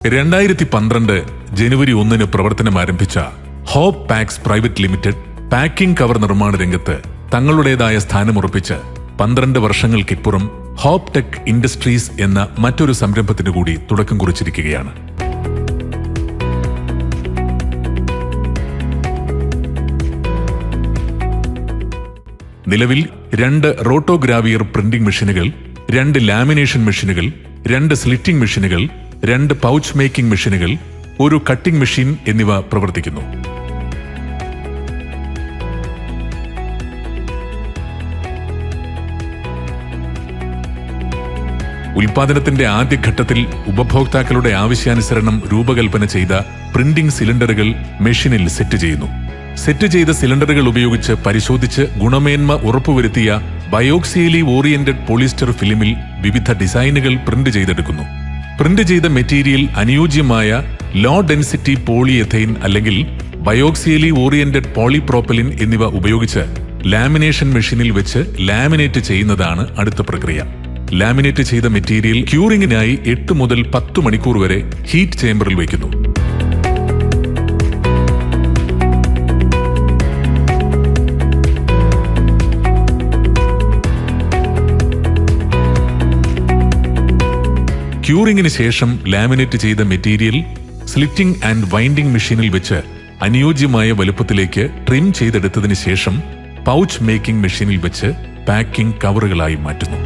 2012 ജനുവരി 1 പ്രവർത്തനം ആരംഭിച്ച Hope Packs private limited packing cover നിർമ്മാണ രംഗത്ത് തങ്ങളുടേതായ സ്ഥാനമുറപ്പിച്ച് 12 വർഷങ്ങൾക്കിപ്പുറം ഹോപ്പ് ടെക് ഇൻഡസ്ട്രീസ് എന്ന മറ്റൊരു സംരംഭത്തിനു കൂടി തുടക്കം കുറിച്ചിരിക്കുകയാണ്. നിലവിൽ 2 റോട്ടോഗ്രാവിയർ പ്രിന്റിംഗ് മെഷീനുകൾ, 2 ലാമിനേഷൻ മെഷീനുകൾ, 2 സ്ലിറ്റിംഗ് മെഷീനുകൾ, 2 പൗച്ച് മേക്കിംഗ് മെഷീനുകൾ, 1 കട്ടിംഗ് മെഷീൻ എന്നിവ പ്രവർത്തിക്കുന്നു. ഉൽപാദനത്തിന്റെ ആദ്യഘട്ടത്തിൽ ഉപഭോക്താക്കളുടെ ആവശ്യാനുസരണം രൂപകൽപ്പന ചെയ്ത പ്രിന്റിംഗ് സിലിണ്ടറുകൾ മെഷീനിൽ സെറ്റ് ചെയ്യുന്നു. സെറ്റ് ചെയ്ത സിലിണ്ടറുകൾ ഉപയോഗിച്ച് പരിശോധിച്ച് ഗുണമേന്മ ഉറപ്പുവരുത്തിയ ബയോക്സിയലി ഓറിയന്റഡ് പോളിസ്റ്റർ ഫിലിമിൽ വിവിധ ഡിസൈനുകൾ പ്രിന്റ് ചെയ്തെടുക്കുന്നു. പ്രിന്റ് ചെയ്ത മെറ്റീരിയൽ അനുയോജ്യമായ ലോ ഡെൻസിറ്റി പോളിയെഥൈൻ അല്ലെങ്കിൽ ബയോക്സിയലി ഓറിയന്റഡ് പോളിപ്രോപ്പലിൻ എന്നിവ ഉപയോഗിച്ച് ലാമിനേഷൻ മെഷീനിൽ വെച്ച് ലാമിനേറ്റ് ചെയ്യുന്നതാണ് അടുത്ത പ്രക്രിയ. ലാമിനേറ്റ് ചെയ്ത മെറ്റീരിയൽ ക്യൂറിംഗിനായി 8 മുതൽ 10 മണിക്കൂർ വരെ ഹീറ്റ് ചേംബറിൽ വയ്ക്കുന്നു. ക്യൂറിംഗിന് ശേഷം ലാമിനേറ്റ് ചെയ്ത മെറ്റീരിയൽ സ്ലിറ്റിംഗ് ആൻഡ് വൈൻഡിംഗ് മെഷീനിൽ വെച്ച് അനുയോജ്യമായ വലുപ്പത്തിലേക്ക് ട്രിം ചെയ്തെടുത്തതിന് ശേഷം പൗച്ച് മേക്കിംഗ് മെഷീനിൽ വെച്ച് പാക്കിംഗ് കവറുകളായി മാറ്റുന്നു.